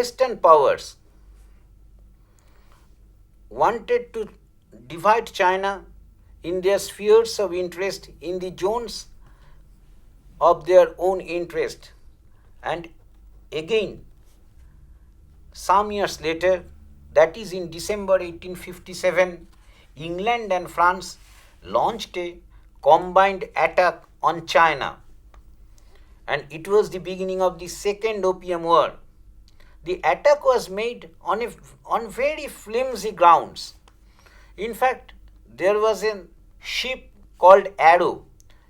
Western powers wanted to divide China in their spheres of interest, in the zones of their own interest. And again, some years later, that is in December 1857, England and France launched a combined attack on China. And it was the beginning of the Second Opium War. The attack was made on very flimsy grounds. In fact, there was a ship called Arrow.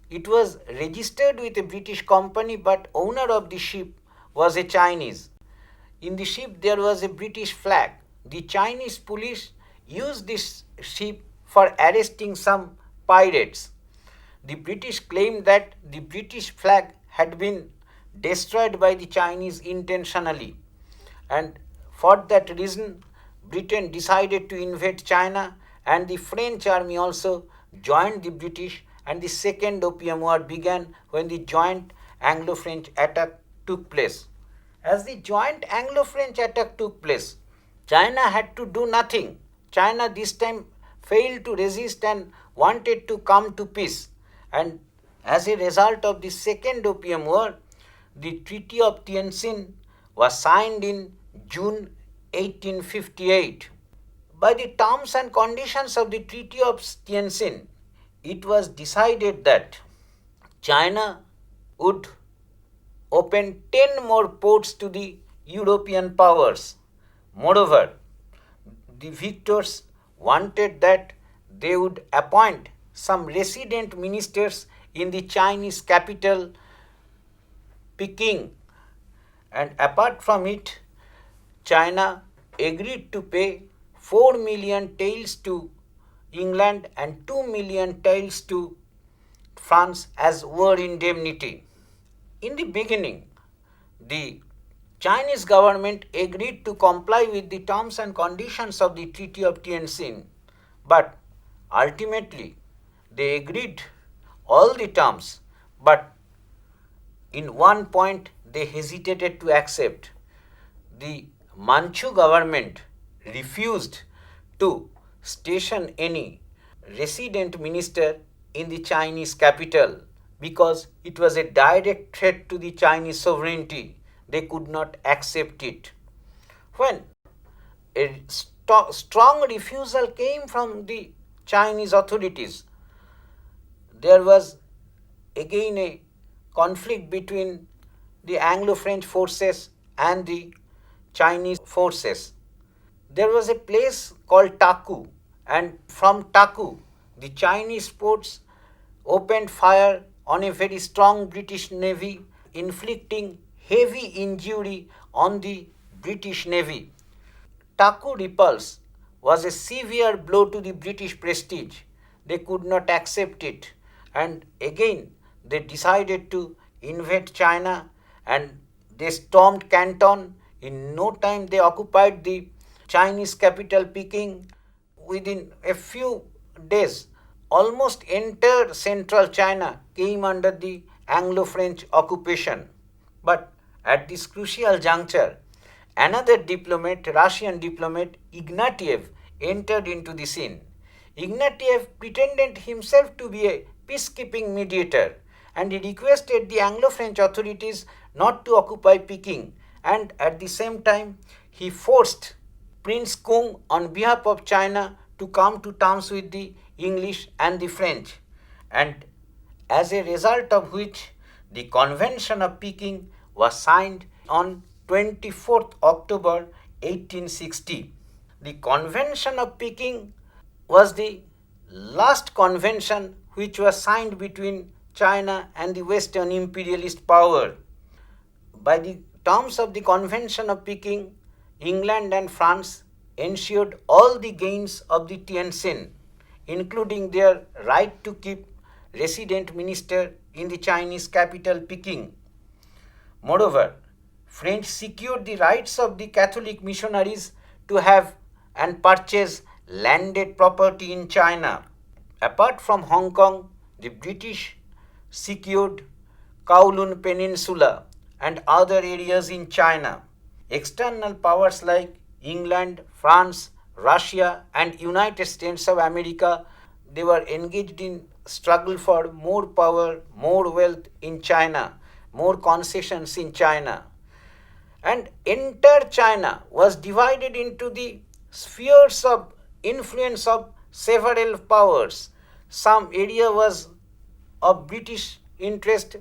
It was registered with a British company, but owner of the ship was a Chinese. In the ship there was a British flag. The Chinese police used this ship for arresting some pirates. The British claimed that the British flag had been destroyed by the Chinese intentionally, and for that reason Britain decided to invade China, and the French army also joined the British, and the Second Opium War began when the joint Anglo-French attack took place. As the joint Anglo-French attack took place, China had to do nothing. China this time failed to resist and wanted to come to peace. And as a result of the Second Opium War, the Treaty of Tianjin was signed in June 1858. By the terms and conditions of the Treaty of Tianjin, it was decided that China would open 10 more ports to the European powers. Moreover, the victors wanted that they would appoint some resident ministers in the Chinese capital, Peking. And apart from it, China agreed to pay 4 million taels to England and 2 million taels to France as war indemnity. In the beginning, the Chinese government agreed to comply with the terms and conditions of the Treaty of Tianjin, but ultimately they agreed all the terms, but in one point they hesitated to accept. The Manchu government refused to station any resident minister in the Chinese capital because it was a direct threat to the Chinese sovereignty. They could not accept it. When a strong refusal came from the Chinese authorities, there was again a conflict between the Anglo-French forces and the Chinese forces. There was a place called Taku, and from Taku, the Chinese forces opened fire on a very strong British Navy, inflicting heavy injury on the British Navy. Taku repulse was a severe blow to the British prestige. They could not accept it, and again they decided to invade China, and they stormed Canton. In no time they occupied the Chinese capital Peking. Within a few days, almost entire central China came under the Anglo-French occupation. But at this crucial juncture, another diplomat, Russian diplomat Ignatiev, entered into the scene. Ignatiev pretended himself to be a peacekeeping mediator, and he requested the Anglo-French authorities not to occupy Peking, and at the same time he forced Prince Kung on behalf of China to come to terms with the English and the French, and as a result of which the Convention of Peking was signed on 24th October 1860. The Convention of Peking was the last convention which was signed between China and the Western imperialist power. By the terms of the Convention of Peking, England and France ensured all the gains of the Tianjin, including their right to keep resident minister in the Chinese capital Peking. Moreover, French secured the rights of the Catholic missionaries to have and purchase landed property in China. Apart from Hong Kong, the British secured Kowloon Peninsula and other areas in China. external powers like England, France, Russia, and United States of America, they were engaged in struggle for more power, more wealth in China, more concessions in China. And entire China was divided into the spheres of influence of several powers. Some area was of British interest,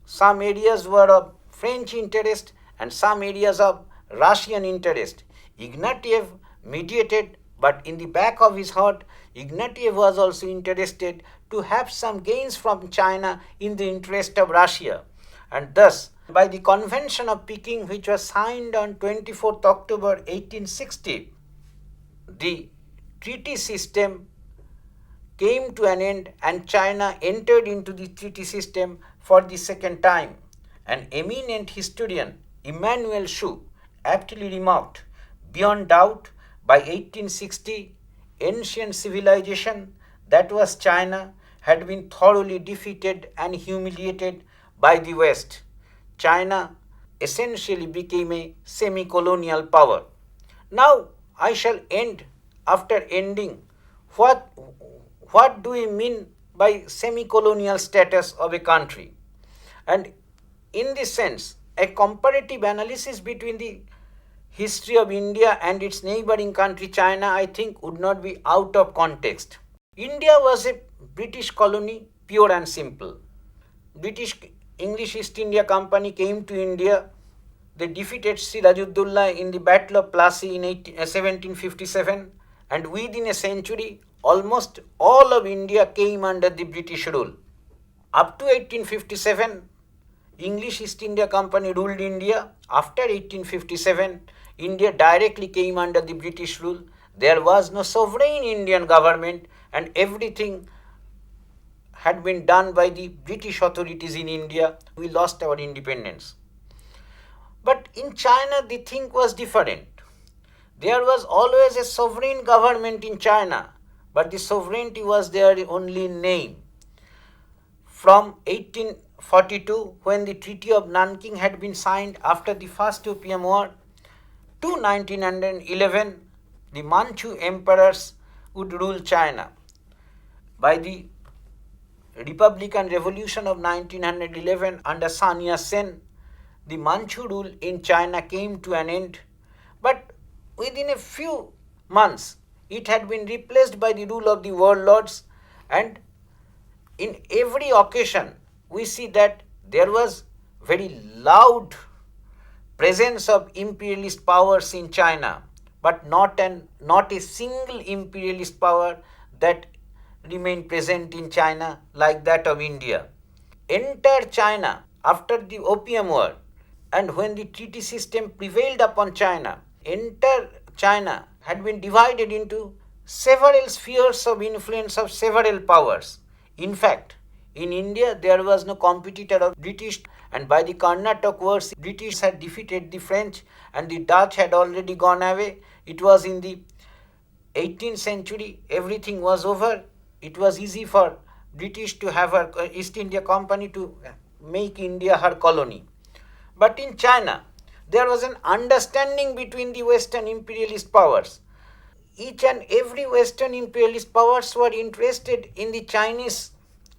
some areas were of French interest, and some areas of Russian interest. Ignatieff mediated, but in the back of his heart, Ignatieff was also interested to have some gains from China in the interest of Russia. And thus, by the Convention of Peking, which was signed on 24th October 1860, the treaty system came to an end and China entered into the treaty system for the second time. An eminent historian, Emmanuel Shu, aptly remarked, beyond doubt, by 1860, ancient civilization, that was China, had been thoroughly defeated and humiliated by the West. China essentially became a semi-colonial power. Now I shall end after ending. What do we mean by semi-colonial status of a country? And in this sense, a comparative analysis between the history of India and its neighboring country China, I think, would not be out of context. India was a British colony, pure and simple. British English East India Company came to India. They defeated Sirajuddaulah in the Battle of Plassey in 1757, and within a century, almost all of India came under the British rule. Up to 1857, English East India Company ruled India. After 1857, India directly came under the British rule. There was no sovereign Indian government, and everything had been done by the British authorities in India. We lost our independence. But in China, the thing was different. There was always a sovereign government in China, but the sovereignty was there only in name. From 1842, when the Treaty of Nanking had been signed after the First Opium War, to 1911, the Manchu emperors would rule China. By the Republican Revolution of 1911 under Sun Yat-sen, the Manchu rule in China came to an end, but within a few months it had been replaced by the rule of the warlords, and in every occasion we see that there was very loud presence of imperialist powers in China, but not a single imperialist power that remained present in China like that of India. Entire China after the Opium War, and when the treaty system prevailed upon China, entire China had been divided into several spheres of influence of several powers. In fact, in India there was no competitor of British, and by the Carnatic Wars, British had defeated the French and the Dutch had already gone away. It was in the 18th century, everything was over. It was easy for British to have her East India Company to make India her colony. But in China, there was an understanding between the Western imperialist powers. Each and every Western imperialist powers were interested in the Chinese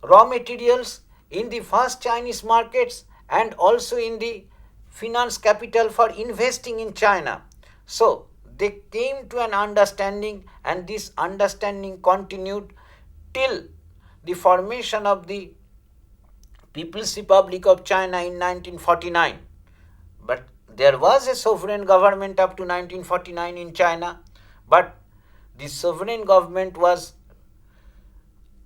raw materials, in the vast Chinese markets, and also in the finance capital for investing in China. So they came to an understanding, and this understanding continued till the formation of the People's Republic of China in 1949. But there was a sovereign government up to 1949 in China, but the sovereign government was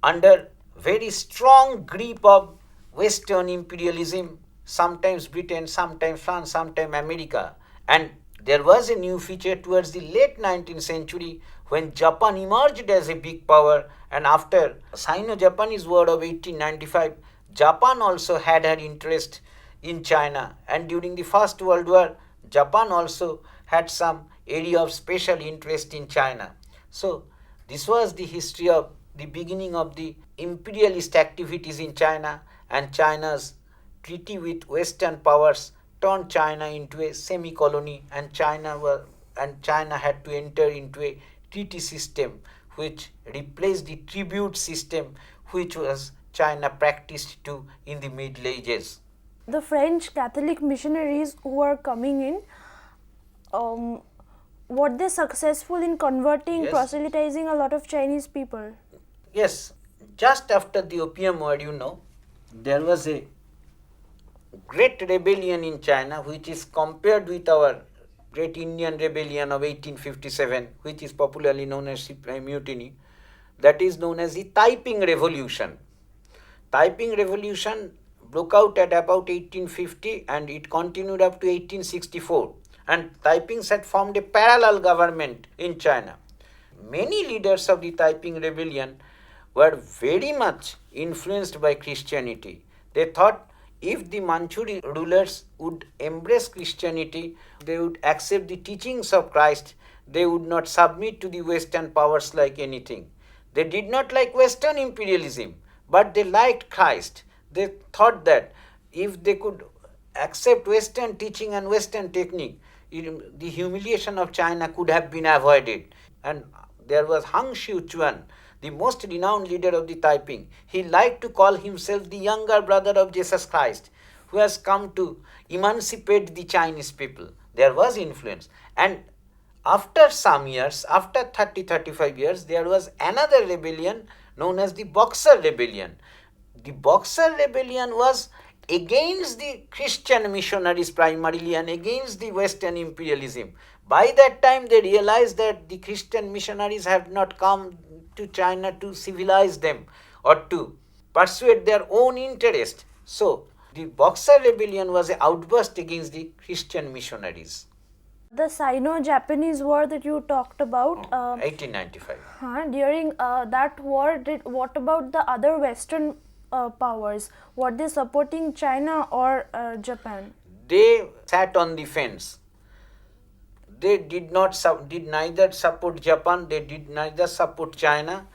under very strong grip of Western imperialism, sometimes Britain, sometimes France, sometimes America. And there was a new feature towards the late 19th century when Japan emerged as a big power, and after Sino-Japanese War of 1895, Japan also had her interest in China, and during the First World War, Japan also had some area of special interest in China. So this was the history of the beginning of the imperialist activities in China and China's treaty with Western powers turned China into a semi-colony, and China had to enter into a treaty system which replaced the tribute system which was China practiced to in the Middle Ages. The French Catholic missionaries who were coming in, were they successful in converting, Yes. proselytizing a lot of Chinese people? Yes, just after the Opium War, there was a great rebellion in China which is compared with our Great Indian Rebellion of 1857, which is popularly known as Sepoy Mutiny. That is known as the Taiping Revolution. Taiping Revolution broke out at about 1850 and it continued up to 1864. And Taipings had formed a parallel government in China. Many leaders of the Taiping Rebellion were very much influenced by Christianity. They thought if the Manchuri rulers would embrace Christianity, they would accept the teachings of Christ, they would not submit to the Western powers like anything. They did not like Western imperialism, but they liked Christ. They thought that if they could accept Western teaching and Western technique, the humiliation of China could have been avoided. And there was Hang Xiuquan, the most renowned leader of the Taiping. He liked to call himself the younger brother of Jesus Christ, who has come to emancipate the Chinese people. There was influence. And after some years, after 35 years, there was another rebellion known as the Boxer Rebellion. The Boxer Rebellion was against the Christian missionaries primarily and against the Western imperialism. By that time, they realized that the Christian missionaries have not come to China to civilize them or to persuade their own interest. So, the Boxer Rebellion was an outburst against the Christian missionaries. The Sino-Japanese war that you talked about, 1895. During that war, what about the other Western powers? Were they supporting China or Japan? They sat on the fence. They did neither support Japan, they did neither support China.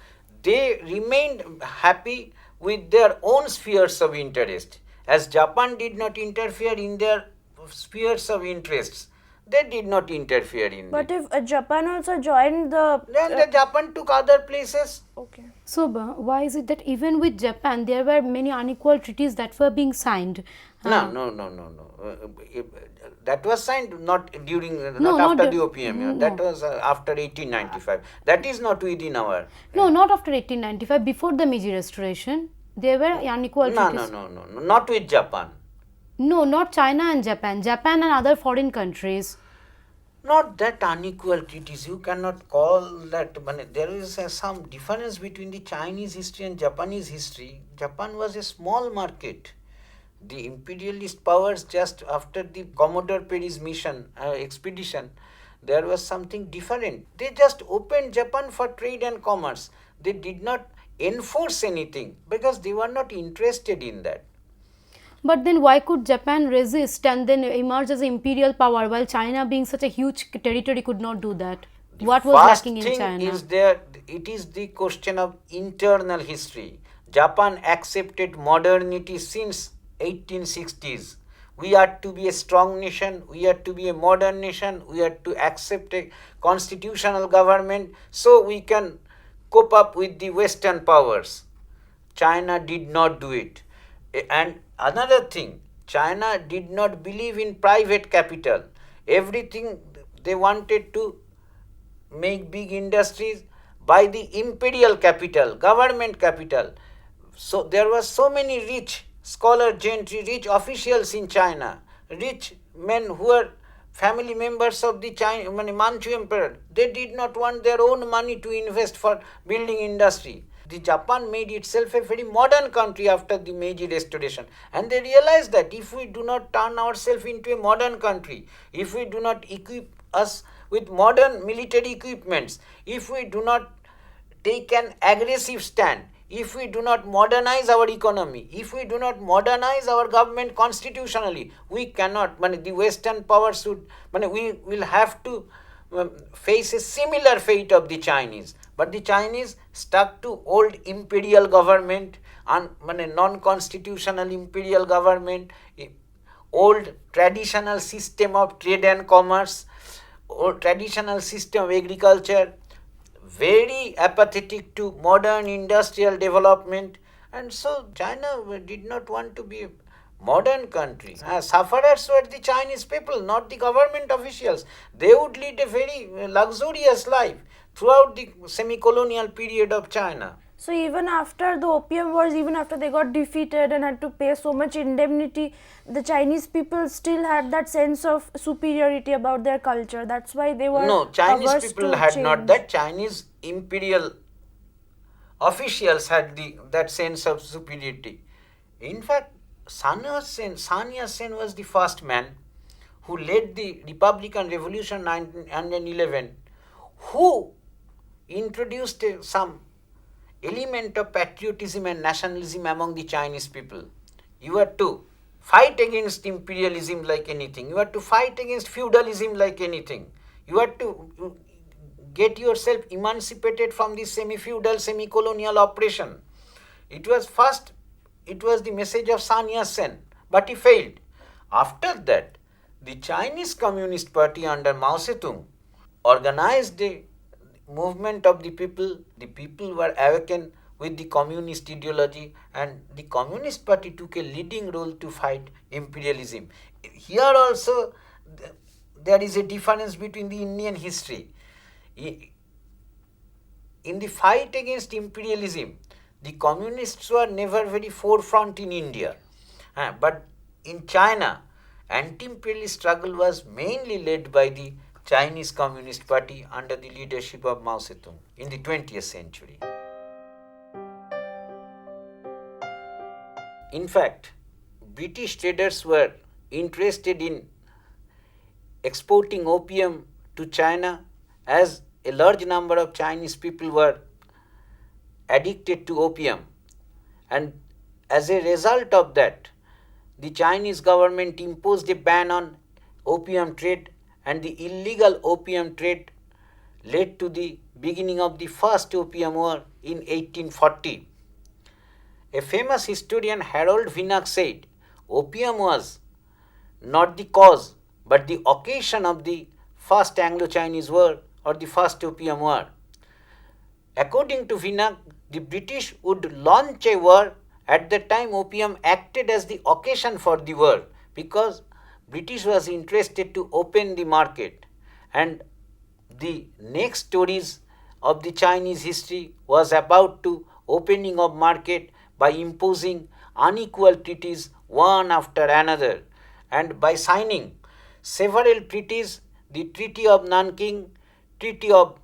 They remained happy with their own spheres of interest. As Japan did not interfere in their spheres of interests, they did not interfere in But it. if Japan also joined Then the Japan took other places. Okay. So, why is it that even with Japan there were many unequal treaties that were being signed? No. That was signed not during, No, not not after the- the Opium War. no. That was after 1895. That is not within our. No, not after 1895, before the Meiji Restoration. There were unequal treaties. No, not with Japan. No, not China and Japan. Japan and other foreign countries. Not that unequal treaties. You cannot call that. There is some difference between the Chinese history and Japanese history. Japan was a small market. The imperialist powers, just after the Commodore Perry's expedition, there was something different. They just opened Japan for trade and commerce. They did not enforce anything because they were not interested in that. But then why could Japan resist and then emerge as an imperial power while China, being such a huge territory, could not do that? What was First lacking in thing China? is there, it is the question of internal history. Japan accepted modernity since 1860s. We are to be a strong nation, we are to be a modern nation, we are to accept a constitutional government so we can cope up with the Western powers. China did not do it. And another thing, China did not believe in private capital. Everything they wanted to make big industries by the imperial capital, government capital. So there were so many rich scholar gentry, rich officials in China, rich men who were family members of the Manchu emperor. They did not want their own money to invest for building industry. The Japan made itself a very modern country after the Meiji Restoration, and they realized that if we do not turn ourselves into a modern country, if we do not equip us with modern military equipments, if we do not take an aggressive stand, if we do not modernize our economy, if we do not modernize our government constitutionally, we cannot, the Western powers we will have to face a similar fate of the Chinese. But the Chinese stuck to old imperial government and non-constitutional imperial government, old traditional system of trade and commerce, old traditional system of agriculture, very apathetic to modern industrial development, and so China did not want to be a modern country. Sufferers were the Chinese people, not the government officials. They would lead a very luxurious life throughout the semi-colonial period of China. So even after the Opium Wars, even after they got defeated and had to pay so much indemnity, the Chinese people still had that sense of superiority about their culture. That's why they were No, Chinese averse people to had not change. that. Chinese imperial officials had that sense of superiority. In fact, Sun Yat-sen was the first man who led the Republican Revolution 1911, who introduced some element of patriotism and nationalism among the Chinese people. You are to fight against imperialism like anything. You are to fight against feudalism like anything. You are to get yourself emancipated from this semi-feudal, semi-colonial oppression. It was the message of Sun Yat-sen, but he failed. After that, the Chinese Communist Party under Mao Zedong organized the movement of the people. The people were awakened with the communist ideology, and the Communist Party took a leading role to fight imperialism. Here also there is a difference between the Indian history. In the fight against imperialism, the communists were never very forefront in India. But in China, anti-imperialist struggle was mainly led by the Chinese Communist Party under the leadership of Mao Zedong in the 20th century. In fact, British traders were interested in exporting opium to China, as a large number of Chinese people were addicted to opium, and as a result of that, the Chinese government imposed a ban on opium trade, and the illegal opium trade led to the beginning of the first Opium War in 1840. A famous historian, Harold Vinnock, said opium was not the cause but the occasion of the first Anglo-Chinese War or the first Opium War. According to Vinnock, the British would launch a war. At the time, opium acted as the occasion for the war because British was interested to open the market, and the next stories of the Chinese history was about to opening of market by imposing unequal treaties one after another, and by signing several treaties, the Treaty of Nanking, Treaty of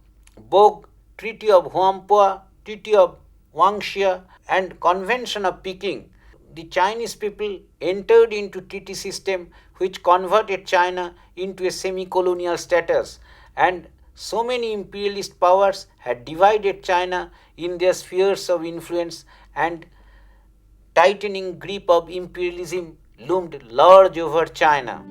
Bog, Treaty of Huampua, Treaty of Wangxia, and Convention of Peking. The Chinese people entered into treaty system which converted China into a semi-colonial status, and so many imperialist powers had divided China in their spheres of influence, and tightening grip of imperialism loomed large over China.